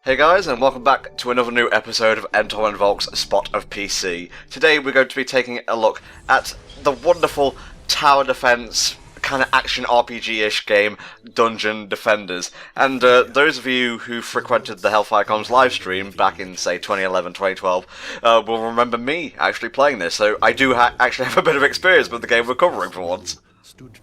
Hey guys, and welcome back to another new episode of NTom and Volk's Spot of PC. Today we're going to be taking a look at the wonderful tower defense kind of action RPG-ish game, Dungeon Defenders. And those of you who frequented the HellfireComms livestream back in, say, 2011, 2012, will remember me actually playing this, so I do actually have a bit of experience with the game we're covering for once.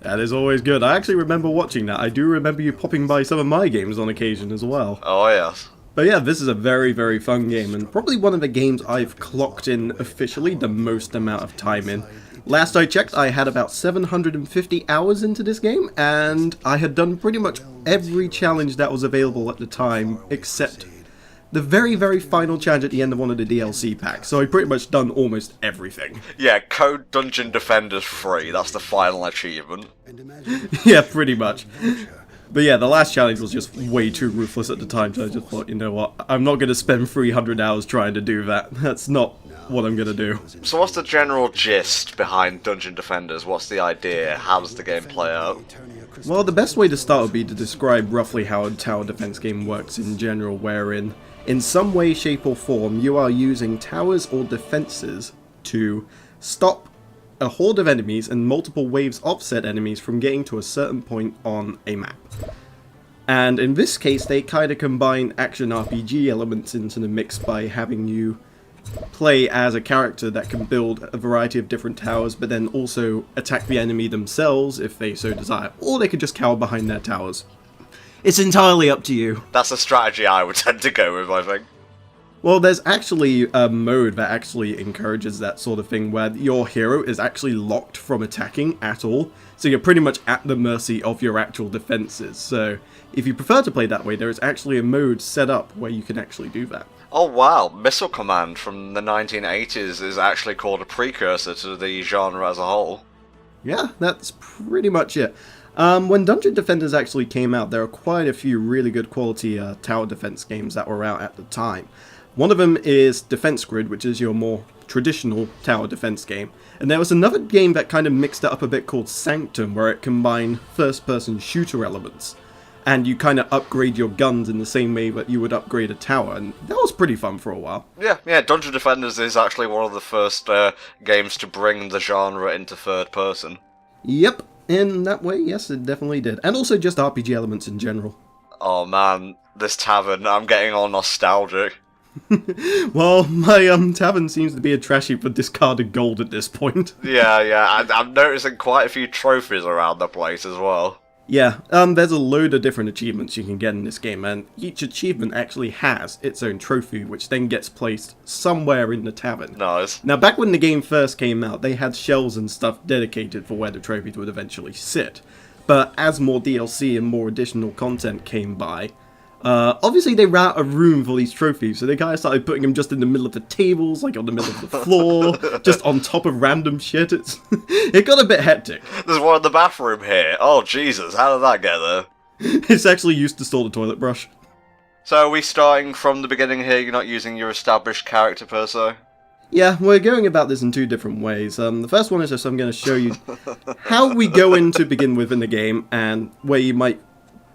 That is always good. I actually remember watching that. I do remember you popping by some of my games on occasion as well. Oh yes. But yeah, this is a very, very fun game, and probably one of the games I've clocked in officially the most amount of time in. Last I checked, I had about 750 hours into this game, and I had done pretty much every challenge that was available at the time, except the very, very final challenge at the end of one of the DLC packs, so I'd pretty much done almost everything. Yeah, code Dungeon Defenders free, that's the final achievement. Yeah, pretty much. But yeah, the last challenge was just way too ruthless at the time, so I just thought, you know what, I'm not going to spend 300 hours trying to do that. That's not what I'm going to do. So what's the general gist behind Dungeon Defenders? What's the idea? How does the game play out? Well, the best way to start would be to describe roughly how a tower defense game works in general, wherein, in some way, shape or form, you are using towers or defenses to stop a horde of enemies and multiple waves of said enemies from getting to a certain point on a map. And in this case, they kind of combine action RPG elements into the mix by having you play as a character that can build a variety of different towers, but then also attack the enemy themselves if they so desire, or they could just cower behind their towers. It's entirely up to you. That's a strategy I would tend to go with, I think. Well, there's actually a mode that actually encourages that sort of thing, where your hero is actually locked from attacking at all, so you're pretty much at the mercy of your actual defenses. So, if you prefer to play that way, there is actually a mode set up where you can actually do that. Oh wow, Missile Command from the 1980s is actually called a precursor to the genre as a whole. Yeah, that's pretty much it. When Dungeon Defenders actually came out, there were quite a few really good quality tower defense games that were out at the time. One of them is Defense Grid, which is your more traditional tower defense game. And there was another game that kind of mixed it up a bit called Sanctum, where it combined first-person shooter elements. And you kind of upgrade your guns in the same way that you would upgrade a tower, and that was pretty fun for a while. Yeah, Dungeon Defenders is actually one of the first games to bring the genre into third person. Yep, in that way, yes, it definitely did. And also just RPG elements in general. Oh man, this tavern, I'm getting all nostalgic. Well, my tavern seems to be a trash heap for discarded gold at this point. Yeah, and I'm noticing quite a few trophies around the place as well. Yeah, there's a load of different achievements you can get in this game, and each achievement actually has its own trophy, which then gets placed somewhere in the tavern. Nice. Now, back when the game first came out, they had shelves and stuff dedicated for where the trophies would eventually sit. But as more DLC and more additional content came by, obviously they ran out of room for these trophies, so they kind of started putting them just in the middle of the tables, like on the middle of the floor, just on top of random shit. It got a bit hectic. There's one in the bathroom here. Oh Jesus, how did that get there? It's actually used to store the toilet brush. So are we starting from the beginning here? You're not using your established character per se? Yeah, we're going about this in two different ways. The first one is just I'm going to show you how we go in to begin with in the game, and where you might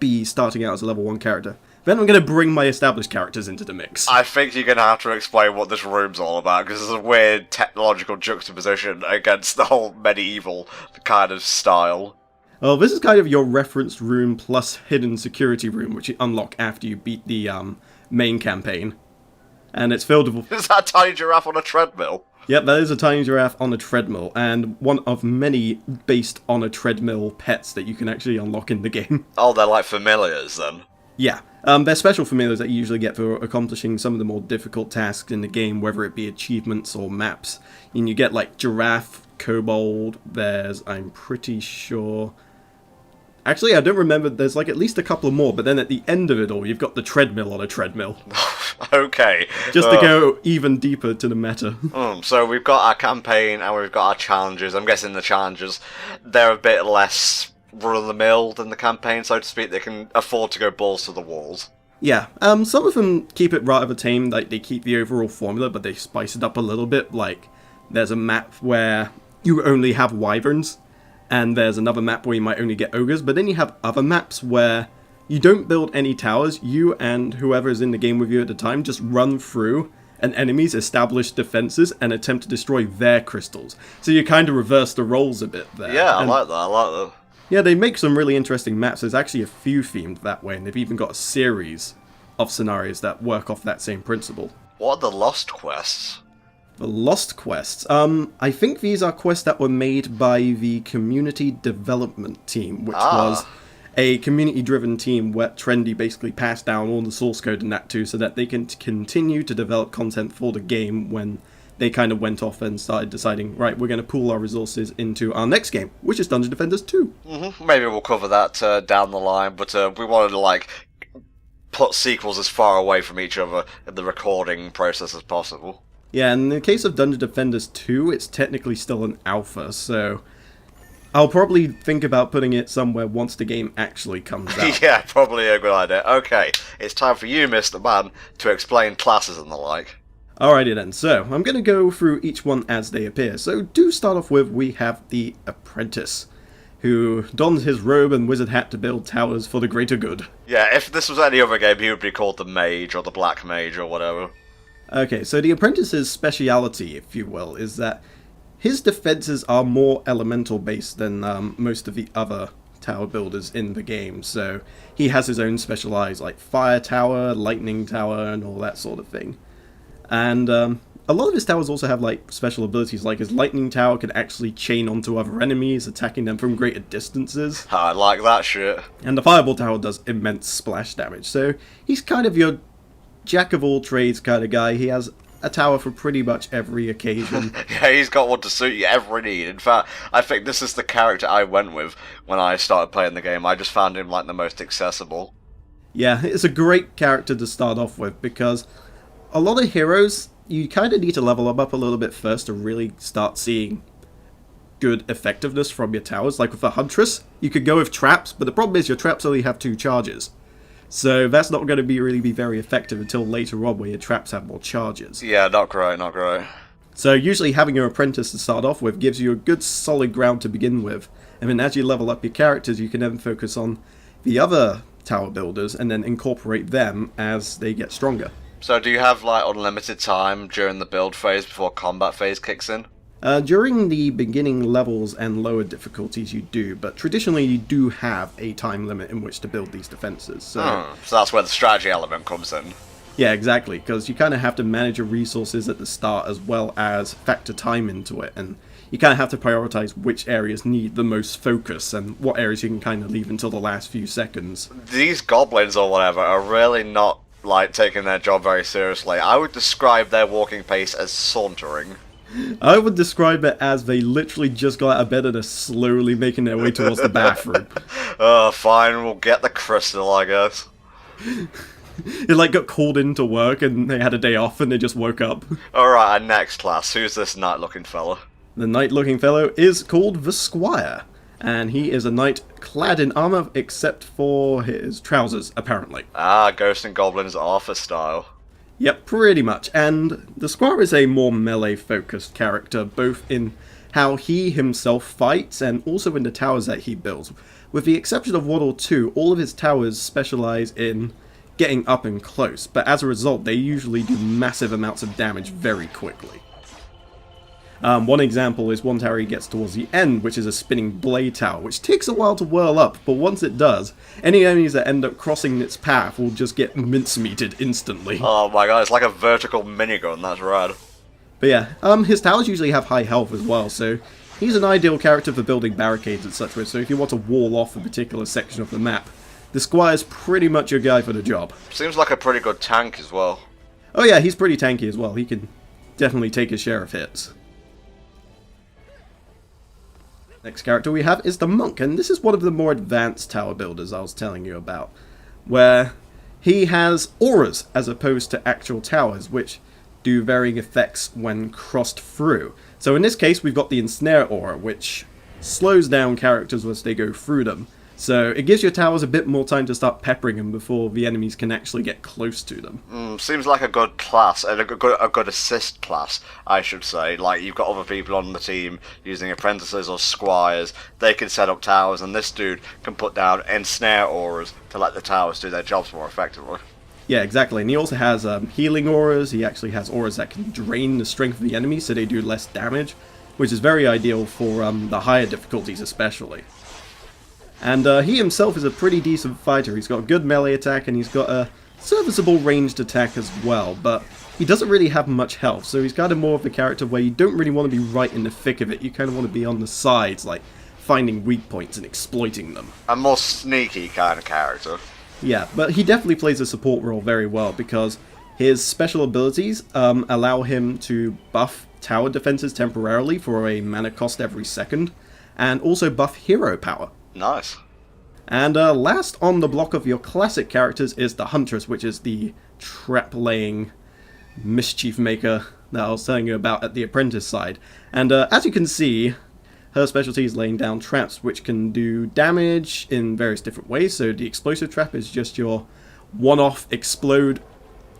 be starting out as a level 1 character. Then I'm going to bring my established characters into the mix. I think you're going to have to explain what this room's all about, because there's a weird technological juxtaposition against the whole medieval kind of style. Well, this is kind of your reference room plus hidden security room, which you unlock after you beat the main campaign. And it's filled with... Is that a tiny giraffe on a treadmill? Yep, that is a tiny giraffe on a treadmill, and one of many based on a treadmill pets that you can actually unlock in the game. Oh, they're like familiars then? Yeah, they're special familiars that you usually get for accomplishing some of the more difficult tasks in the game, whether it be achievements or maps. And you get like giraffe, kobold, there's, I'm pretty sure... Actually, I don't remember, there's like at least a couple more, but then at the end of it all, you've got the treadmill on a treadmill. Okay. Just to go even deeper to the meta. So we've got our campaign and we've got our challenges. I'm guessing the challenges, they're a bit less run-of-the-mill than the campaign, so to speak. They can afford to go balls to the walls. Yeah, some of them keep it rather tame, like they keep the overall formula, but they spice it up a little bit. Like, there's a map where you only have wyverns, and there's another map where you might only get ogres, but then you have other maps where you don't build any towers. You and whoever is in the game with you at the time just run through an enemy's established defenses and attempt to destroy their crystals. So you kind of reverse the roles a bit there. Yeah, I like that. Yeah, they make some really interesting maps. There's actually a few themed that way, and they've even got a series of scenarios that work off that same principle. What are the Lost quests? The Lost quests. I think these are quests that were made by the Community Development Team, which was a community-driven team where Trendy basically passed down all the source code in that too, so that they can continue to develop content for the game when they kind of went off and started deciding, right, we're going to pool our resources into our next game, which is Dungeon Defenders 2. Maybe we'll cover that down the line, but we wanted to, like, put sequels as far away from each other in the recording process as possible. Yeah, in the case of Dungeon Defenders 2, it's technically still an alpha, so I'll probably think about putting it somewhere once the game actually comes out. Yeah, probably a good idea. Okay, it's time for you, Mr. Man, to explain classes and the like. Alrighty then, so I'm going to go through each one as they appear. So to start off with, we have the Apprentice, who dons his robe and wizard hat to build towers for the greater good. Yeah, if this was any other game, he would be called the Mage or the Black Mage or whatever. Okay, so the Apprentice's speciality, if you will, is that his defenses are more elemental based than most of the other tower builders in the game. So he has his own specialized like fire tower, lightning tower, and all that sort of thing. And a lot of his towers also have like special abilities, like his lightning tower can actually chain onto other enemies, attacking them from greater distances. I like that shit. And the fireball tower does immense splash damage. So he's kind of your jack of all trades kind of guy. He has a tower for pretty much every occasion. Yeah, he's got one to suit you every need. In fact, I think this is the character I went with when I started playing the game. I just found him like the most accessible. Yeah, it's a great character to start off with, because a lot of heroes, you kind of need to level them up a little bit first to really start seeing good effectiveness from your towers. Like with the Huntress, you could go with traps, but the problem is your traps only have 2 charges. So that's not going to really be very effective until later on where your traps have more charges. Yeah, not great, not great. So usually having your Apprentice to start off with gives you a good solid ground to begin with. And then as you level up your characters, you can then focus on the other tower builders and then incorporate them as they get stronger. So do you have like unlimited time during the build phase before combat phase kicks in? During the beginning levels and lower difficulties you do, but traditionally you do have a time limit in which to build these defenses. So that's where the strategy element comes in. Yeah, exactly, because you kind of have to manage your resources at the start as well as factor time into it, and you kind of have to prioritize which areas need the most focus and what areas you can kind of leave until the last few seconds. These goblins or whatever are really not like taking their job very seriously. I would describe their walking pace as sauntering. I would describe it as they literally just got out of bed and are slowly making their way towards the bathroom. Fine, we'll get the crystal, I guess. It like got called into work and they had a day off and they just woke up. Alright, our next class. Who's this knight-looking fella? The knight-looking fellow is called the Squire, and he is a knight clad in armor except for his trousers, apparently. Ghost and Goblins Arthur style. Yep, pretty much. And the Squire is a more melee-focused character, both in how he himself fights and also in the towers that he builds. With the exception of one or two, all of his towers specialize in getting up and close, but as a result, they usually do massive amounts of damage very quickly. One example is one tower he gets towards the end, which is a spinning blade tower, which takes a while to whirl up, but once it does, any enemies that end up crossing its path will just get mincemeated instantly. Oh my god, it's like a vertical minigun, that's rad. But yeah, his towers usually have high health as well, so he's an ideal character for building barricades and such with, so if you want to wall off a particular section of the map, the Squire's pretty much your guy for the job. Seems like a pretty good tank as well. Oh yeah, he's pretty tanky as well, he can definitely take his share of hits. Next character we have is the Monk, and this is one of the more advanced tower builders I was telling you about, where he has auras as opposed to actual towers, which do varying effects when crossed through. So in this case we've got the Ensnare aura, which slows down characters as they go through them, So it gives your towers a bit more time to start peppering them before the enemies can actually get close to them. Seems like a good class, and a good assist class, I should say. Like, you've got other people on the team using apprentices or squires, they can set up towers, and this dude can put down ensnare auras to let the towers do their jobs more effectively. Yeah, exactly. And he also has healing auras. He actually has auras that can drain the strength of the enemy so they do less damage, which is very ideal for the higher difficulties especially. And he himself is a pretty decent fighter. He's got a good melee attack and he's got a serviceable ranged attack as well, but he doesn't really have much health, so he's kind of more of the character where you don't really want to be right in the thick of it. You kind of want to be on the sides, like finding weak points and exploiting them. A more sneaky kind of character. Yeah, but he definitely plays a support role very well because his special abilities allow him to buff tower defenses temporarily for a mana cost every second, and also buff hero power. Nice. And last on the block of your classic characters is the Huntress, which is the trap-laying mischief maker that I was telling you about at the apprentice side. And as you can see, her specialty is laying down traps, which can do damage in various different ways. So the explosive trap is just your one-off explode,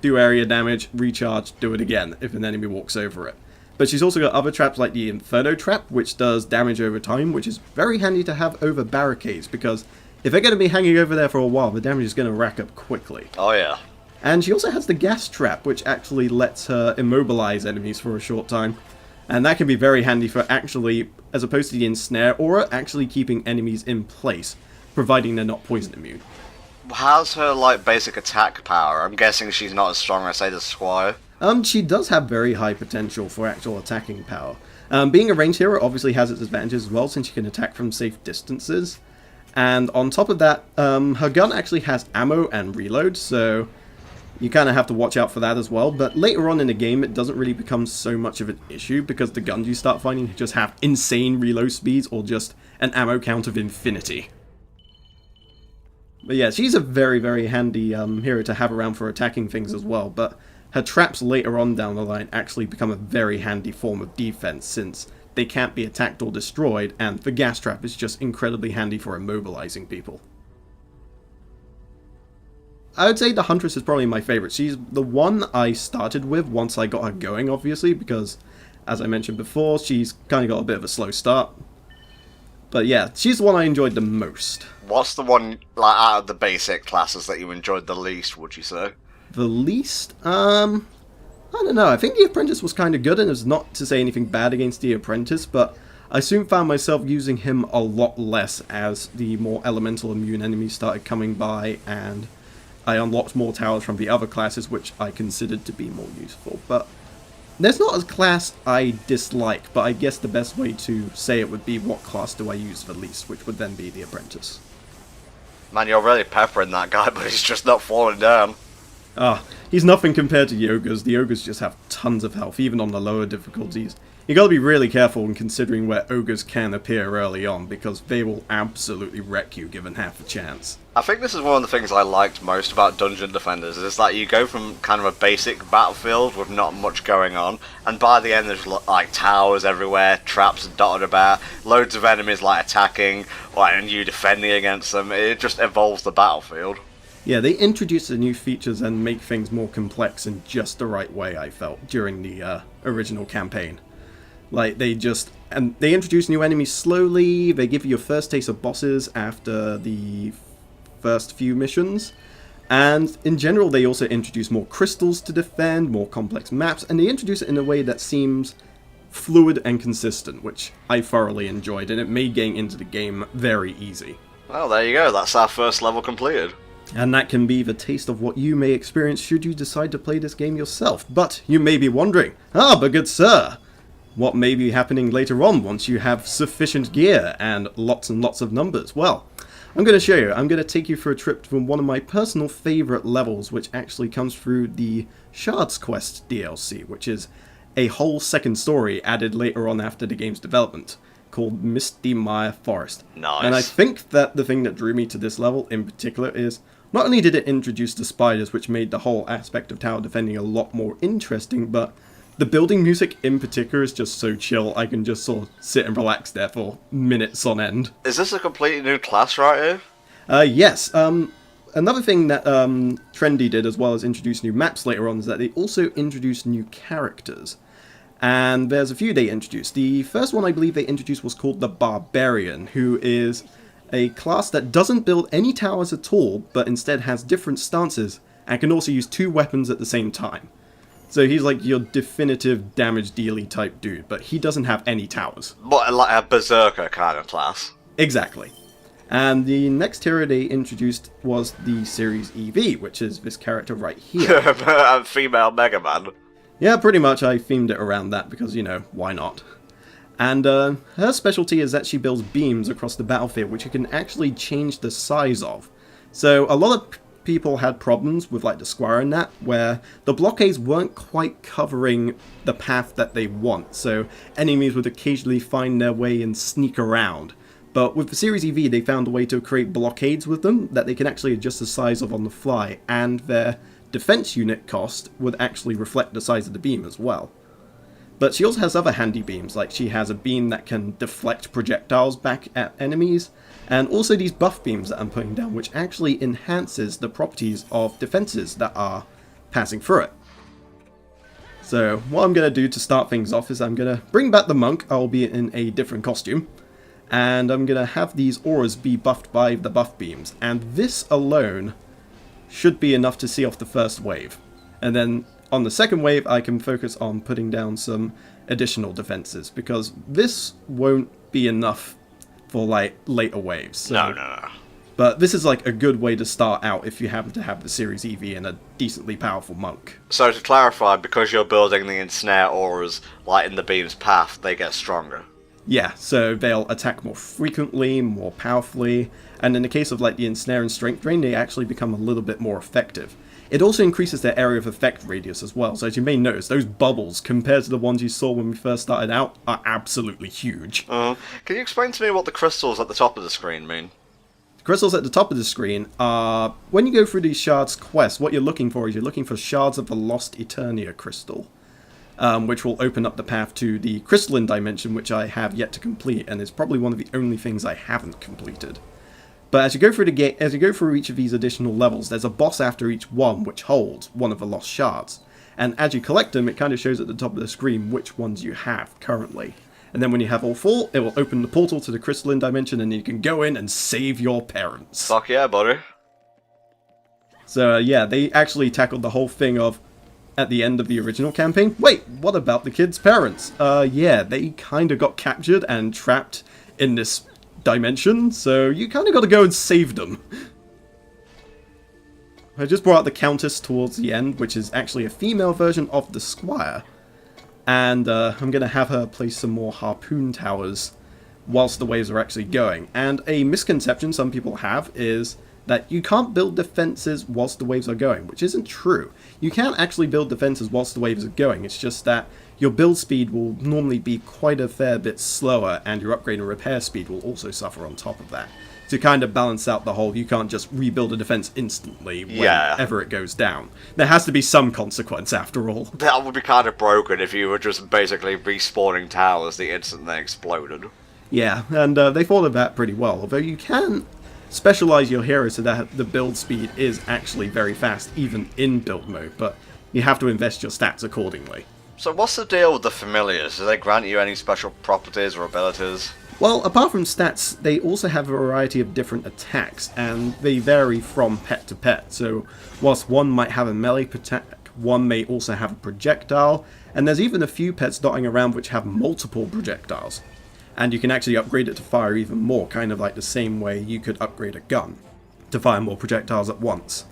do area damage, recharge, do it again if an enemy walks over it. But she's also got other traps like the Inferno trap, which does damage over time, which is very handy to have over barricades, because if they're going to be hanging over there for a while, the damage is going to rack up quickly. Oh yeah. And she also has the gas trap, which actually lets her immobilize enemies for a short time. And that can be very handy for actually, as opposed to the ensnare aura, actually keeping enemies in place, providing they're not poison immune. How's her, like, basic attack power? I'm guessing she's not as strong as, say, the Squire. She does have very high potential for actual attacking power. Being a ranged hero obviously has its advantages as well, since she can attack from safe distances. And on top of that, her gun actually has ammo and reload, so you kind of have to watch out for that as well. But later on in the game, it doesn't really become so much of an issue, because the guns you start finding just have insane reload speeds or just an ammo count of infinity. But yeah, she's a very, very handy hero to have around for attacking things as well, but her traps later on down the line actually become a very handy form of defense, since they can't be attacked or destroyed, and the gas trap is just incredibly handy for immobilizing people. I would say the Huntress is probably my favorite. She's the one I started with once I got her going, obviously, because, as I mentioned before, she's kind of got a bit of a slow start. But yeah, she's the one I enjoyed the most. What's the one, like, out of the basic classes that you enjoyed the least, would you say? The least? I don't know. I think the Apprentice was kind of good, and it's not to say anything bad against the Apprentice, but I soon found myself using him a lot less as the more elemental immune enemies started coming by, and I unlocked more towers from the other classes, which I considered to be more useful. But there's not a class I dislike, but I guess the best way to say it would be what class do I use the least, which would then be the Apprentice. Man, you're really peppering that guy, but he's just not falling down. He's nothing compared to the ogres. The ogres just have tons of health, even on the lower difficulties. You gotta be really careful when considering where ogres can appear early on, because they will absolutely wreck you given half a chance. I think this is one of the things I liked most about Dungeon Defenders, is that you go from kind of a basic battlefield with not much going on, and by the end there's like towers everywhere, traps dotted about, loads of enemies like attacking, and you defending against them. It just evolves the battlefield. Yeah, they introduce the new features and make things more complex in just the right way, I felt, during the original campaign. Like, they introduce new enemies slowly, they give you your first taste of bosses after the first few missions, and in general they also introduce more crystals to defend, more complex maps, and they introduce it in a way that seems fluid and consistent, which I thoroughly enjoyed, and it made getting into the game very easy. Well, there you go, that's our first level completed. And that can be the taste of what you may experience should you decide to play this game yourself. But you may be wondering, but good sir, what may be happening later on once you have sufficient gear and lots of numbers? Well, I'm going to show you. I'm going to take you for a trip from one of my personal favourite levels, which actually comes through the Shards Quest DLC, which is a whole second story added later on after the game's development, called Mistymire Forest. Nice. And I think that the thing that drew me to this level in particular is, not only did it introduce the spiders, which made the whole aspect of tower defending a lot more interesting, but The building music in particular is just so chill, I can just sort of sit and relax there for minutes on end. Is this a completely new class right here? Yes. Another thing that Trendy did, as well as introduce new maps later on, is that they also introduced new characters. And there's a few they introduced. The first one I believe they introduced was called the Barbarian, who is a class that doesn't build any towers at all, but instead has different stances, and can also use 2 weapons at the same time. So he's like your definitive damage dealy type dude, but he doesn't have any towers. What, like a berserker kind of class? Exactly. And the next hero they introduced was the Series EV, which is this character right here. A female Mega Man. Yeah, pretty much I themed it around that because, why not? And her specialty is that she builds beams across the battlefield, which you can actually change the size of. So a lot of people had problems with like the Squire and that, where the blockades weren't quite covering the path that they want, so enemies would occasionally find their way and sneak around. But with the Series EV, they found a way to create blockades with them that they can actually adjust the size of on the fly, and their defense unit cost would actually reflect the size of the beam as well. But she also has other handy beams, like she has a beam that can deflect projectiles back at enemies, and also these buff beams that I'm putting down, which actually enhances the properties of defenses that are passing through it. So what I'm going to do to start things off is I'm going to bring back the monk, albeit in a different costume, and I'm going to have these auras be buffed by the buff beams, and this alone should be enough to see off the first wave. And then on the second wave I can focus on putting down some additional defenses, because this won't be enough for like later waves. So. No. But this is like a good way to start out if you happen to have the Series EV and a decently powerful monk. So to clarify, because you're building the ensnare auras like in the beam's path, they get stronger. Yeah, so they'll attack more frequently, more powerfully, and in the case of like the ensnare and strength drain, they actually become a little bit more effective. It also increases their area of effect radius as well, so as you may notice, those bubbles, compared to the ones you saw when we first started out, are absolutely huge. Can you explain to me what the crystals at the top of the screen mean? The crystals at the top of the screen are, when you go through these shards quests, what you're looking for is you're looking for shards of the Lost Eternia crystal, which will open up the path to the crystalline dimension, which I have yet to complete, and is probably one of the only things I haven't completed. But as you go through the gate, as you go through each of these additional levels, there's a boss after each one which holds one of the lost shards. And as you collect them, it kind of shows at the top of the screen which ones you have currently. And then when you have all 4, it will open the portal to the crystalline dimension, and you can go in and save your parents. Fuck yeah, buddy. So yeah, they actually tackled the whole thing of, at the end of the original campaign, wait, what about the kids' parents? Yeah, they kind of got captured and trapped in this dimension, so you kind of got to go and save them. I just brought out the Countess towards the end, which is actually a female version of the Squire, and I'm going to have her place some more harpoon towers whilst the waves are actually going. And a misconception some people have is that you can't build defenses whilst the waves are going, which isn't true. You can actually build defenses whilst the waves are going, it's just that your build speed will normally be quite a fair bit slower, and your upgrade and repair speed will also suffer on top of that. To kind of balance out the whole, you can't just rebuild a defense instantly whenever it goes down. There has to be some consequence after all. That would be kind of broken if you were just basically respawning towers the instant they exploded. Yeah, and they thought of that pretty well, although you can specialize your hero so that the build speed is actually very fast, even in build mode, but you have to invest your stats accordingly. So what's the deal with the familiars? Do they grant you any special properties or abilities? Well, apart from stats, they also have a variety of different attacks, and they vary from pet to pet. So whilst one might have a melee attack, one may also have a projectile, and there's even a few pets dotting around which have multiple projectiles. And you can actually upgrade it to fire even more, kind of like the same way you could upgrade a gun to fire more projectiles at once.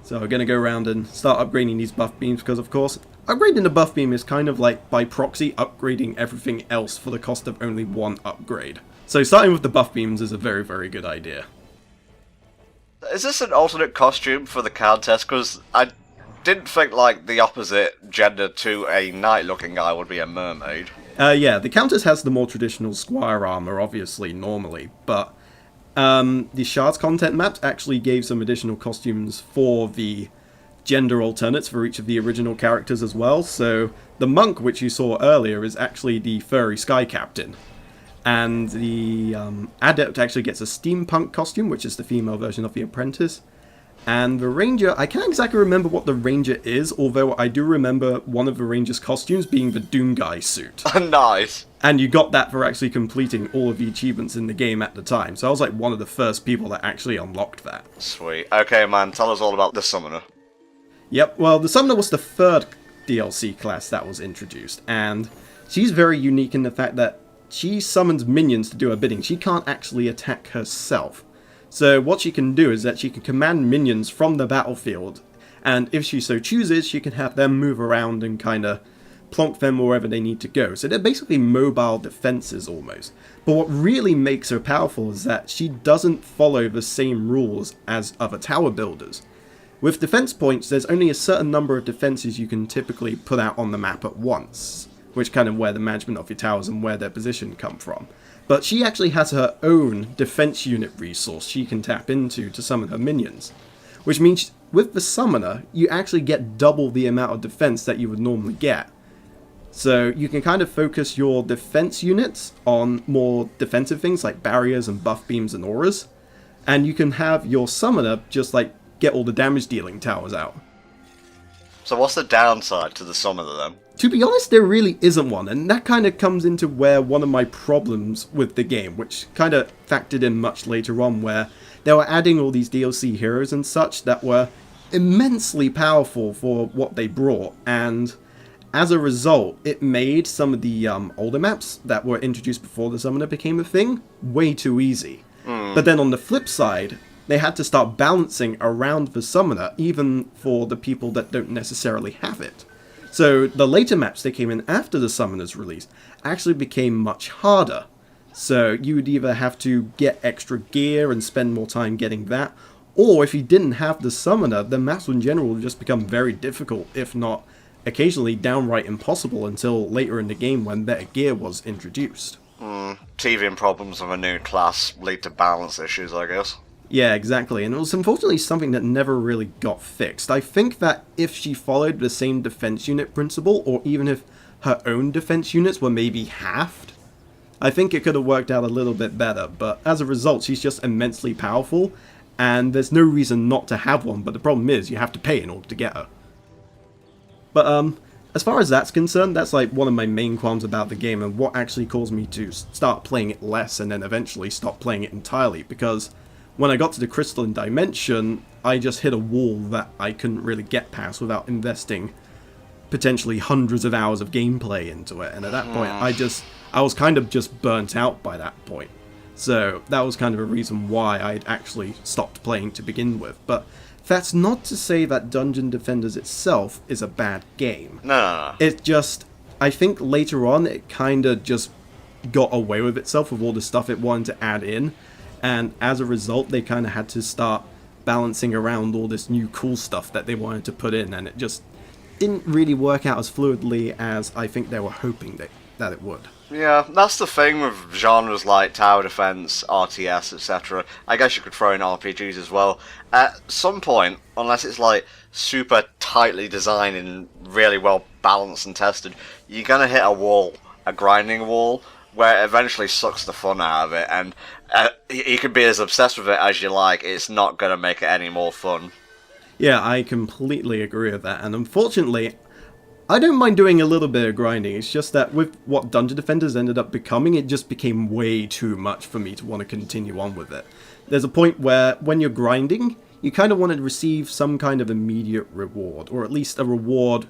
So we're going to go around and start upgrading these buff beams, because of course, upgrading the buff beam is kind of like, by proxy, upgrading everything else for the cost of only one upgrade. So starting with the buff beams is a very, very good idea. Is this an alternate costume for the Countess? Because I didn't think like the opposite gender to a knight-looking guy would be a mermaid. Yeah, the Countess has the more traditional Squire armor, obviously, normally, but the Shards content maps actually gave some additional costumes for the gender alternates for each of the original characters as well. So the monk, which you saw earlier, is actually the furry sky captain. And the adept actually gets a steampunk costume, which is the female version of the apprentice. And the ranger, I can't exactly remember what the ranger is, although I do remember one of the ranger's costumes being the Doom Guy suit. Nice. And you got that for actually completing all of the achievements in the game at the time. So I was like one of the first people that actually unlocked that. Sweet. Okay, man, tell us all about the summoner. Yep, well, the summoner was the third DLC class that was introduced. And she's very unique in the fact that she summons minions to do her bidding. She can't actually attack herself. So what she can do is that she can command minions from the battlefield, and if she so chooses, she can have them move around and kind of plonk them wherever they need to go. So they're basically mobile defenses almost. But what really makes her powerful is that she doesn't follow the same rules as other tower builders. With defense points, there's only a certain number of defenses you can typically put out on the map at once, which kind of where the management of your towers and where their position come from. But she actually has her own defense unit resource she can tap into to summon her minions. Which means with the summoner, you actually get double the amount of defense that you would normally get. So you can kind of focus your defense units on more defensive things like barriers and buff beams and auras. And you can have your summoner just like get all the damage dealing towers out. So what's the downside to the summoner then? To be honest, there really isn't one, and that kind of comes into where one of my problems with the game, which kind of factored in much later on, where they were adding all these DLC heroes and such that were immensely powerful for what they brought, and as a result, it made some of the older maps that were introduced before the summoner became a thing way too easy. But then on the flip side, they had to start balancing around the summoner, even for the people that don't necessarily have it. So the later maps that came in after the summoner's release actually became much harder. So you would either have to get extra gear and spend more time getting that, or if you didn't have the summoner, the maps in general would just become very difficult, if not occasionally downright impossible until later in the game when better gear was introduced. Teething problems of a new class lead to balance issues, I guess. Yeah, exactly, and it was unfortunately something that never really got fixed. I think that if she followed the same defense unit principle, or even if her own defense units were maybe halved, I think it could have worked out a little bit better, but as a result, she's just immensely powerful, and there's no reason not to have one, but the problem is you have to pay in order to get her. But, as far as that's concerned, that's like one of my main qualms about the game, and what actually caused me to start playing it less and then eventually stop playing it entirely, because when I got to the Crystalline Dimension, I just hit a wall that I couldn't really get past without investing potentially hundreds of hours of gameplay into it, and at that point, I was kind of just burnt out by that point. So that was kind of a reason why I'd actually stopped playing to begin with, but that's not to say that Dungeon Defenders itself is a bad game. No. It just, I think later on, it kind of just got away with itself with all the stuff it wanted to add in, and as a result, they kind of had to start balancing around all this new cool stuff that they wanted to put in, and it just didn't really work out as fluidly as I think they were hoping that it would. Yeah, that's the thing with genres like tower defense, RTS, etc. I guess you could throw in RPGs as well. At some point, unless it's like super tightly designed and really well balanced and tested, you're gonna hit a wall, a grinding wall, where it eventually sucks the fun out of it, and you can be as obsessed with it as you like, it's not going to make it any more fun. Yeah, I completely agree with that, and unfortunately, I don't mind doing a little bit of grinding. It's just that with what Dungeon Defenders ended up becoming, it just became way too much for me to want to continue on with it. There's a point where, when you're grinding, you kind of want to receive some kind of immediate reward, or at least a reward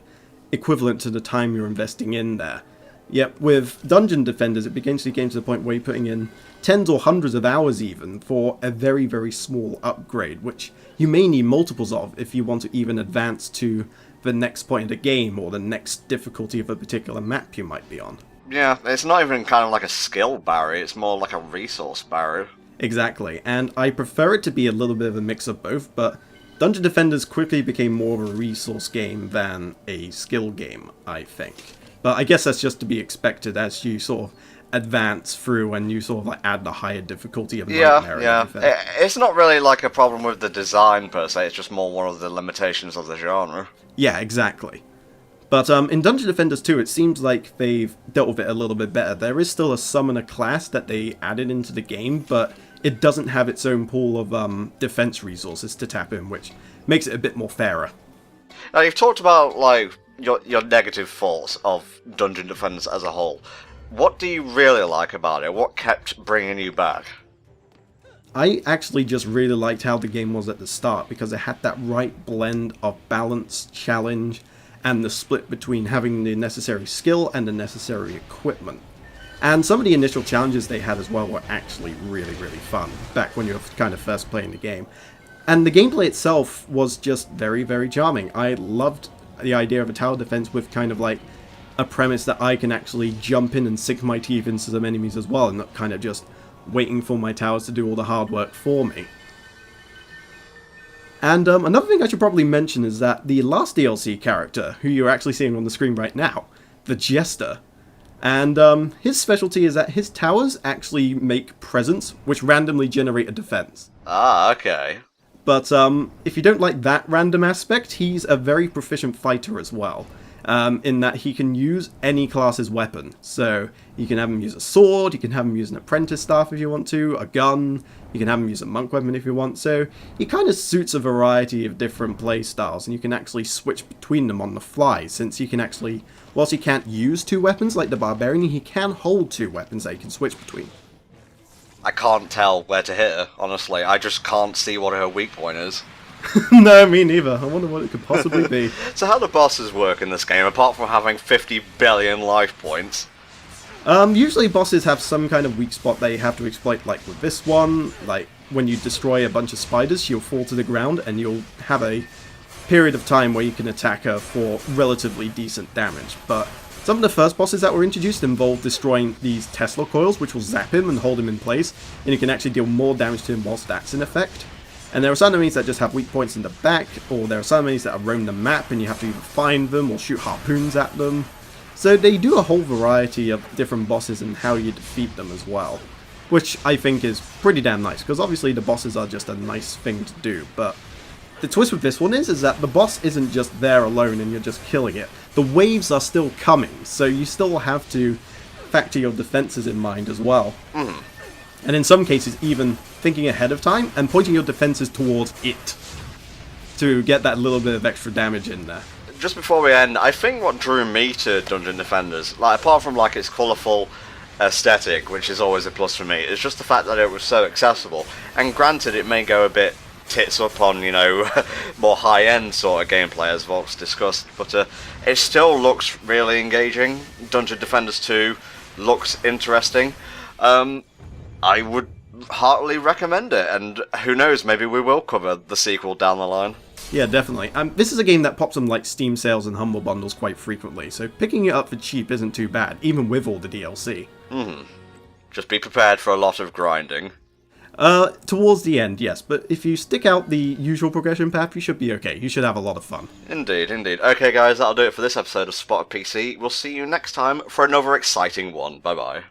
equivalent to the time you're investing in there. Yet with Dungeon Defenders, it eventually came to the point where you're putting in tens or hundreds of hours even for a very, very small upgrade, which you may need multiples of if you want to even advance to the next point of the game or the next difficulty of a particular map you might be on. Yeah, it's not even kind of like a skill barrier, it's more like a resource barrier. Exactly, and I prefer it to be a little bit of a mix of both, but Dungeon Defenders quickly became more of a resource game than a skill game, I think. But I guess that's just to be expected as you sort of advance through and you sort of like add the higher difficulty of Yeah, Nightmare. yeah. And everything. It's not really like a problem with the design per se, it's just more one of the limitations of the genre. Yeah, exactly. But in Dungeon Defenders 2, it seems like they've dealt with it a little bit better. There is still a summoner class that they added into the game, but it doesn't have its own pool of defense resources to tap in, which makes it a bit more fairer. Now, you've talked about, like, your negative thoughts of Dungeon Defenders as a whole. What do you really like about it? What kept bringing you back? I actually just really liked how the game was at the start, because it had that right blend of balance, challenge, and the split between having the necessary skill and the necessary equipment. And some of the initial challenges they had as well were actually really, really fun, back when you were kind of first playing the game. And the gameplay itself was just very, very charming. I loved the idea of a tower defense with kind of like a premise that I can actually jump in and sink my teeth into some enemies as well, and not kind of just waiting for my towers to do all the hard work for me. And another thing I should probably mention is that the last DLC character, who you're actually seeing on the screen right now, the Jester, and his specialty is that his towers actually make presents, which randomly generate a defense. Ah, okay. But if you don't like that random aspect, he's a very proficient fighter as well, in that he can use any class's weapon. So you can have him use a sword, you can have him use an apprentice staff if you want to, a gun, you can have him use a monk weapon if you want. So he kind of suits a variety of different play styles, and you can actually switch between them on the fly, since you can actually, whilst he can't use two weapons like the barbarian, he can hold two weapons that he can switch between. I can't tell where to hit her, honestly. I just can't see what her weak point is. No, me neither. I wonder what it could possibly be. So how do bosses work in this game, apart from having 50 billion life points? Usually bosses have some kind of weak spot they have to exploit, like with this one. Like, when you destroy a bunch of spiders, she'll fall to the ground, and you'll have a period of time where you can attack her for relatively decent damage. But some of the first bosses that were introduced involved destroying these Tesla coils, which will zap him and hold him in place, and you can actually deal more damage to him whilst that's in effect. And there are some enemies that just have weak points in the back, or there are some enemies that roam the map and you have to either find them or shoot harpoons at them. So they do a whole variety of different bosses and how you defeat them as well, which I think is pretty damn nice, because obviously the bosses are just a nice thing to do, but the twist with this one is that the boss isn't just there alone and you're just killing it. The waves are still coming, so you still have to factor your defenses in mind as well. And in some cases even thinking ahead of time and pointing your defenses towards it to get that little bit of extra damage in there. Just before we end, I think what drew me to Dungeon Defenders, like apart from like its colourful aesthetic, which is always a plus for me, is just the fact that it was so accessible. And granted, it may go a bit tits up on, you know, more high-end sort of gameplay, as Volk's discussed, but it still looks really engaging. Dungeon Defenders 2 looks interesting. I would heartily recommend it, and who knows, maybe we will cover the sequel down the line. Yeah, definitely. This is a game that pops on like Steam sales and Humble Bundles quite frequently, so picking it up for cheap isn't too bad, even with all the DLC. Just be prepared for a lot of grinding. Towards the end, yes, but if you stick out the usual progression path, you should be okay. You should have a lot of fun. Indeed, indeed. Okay guys, that'll do it for this episode of Spot of PC. We'll see you next time for another exciting one. Bye bye.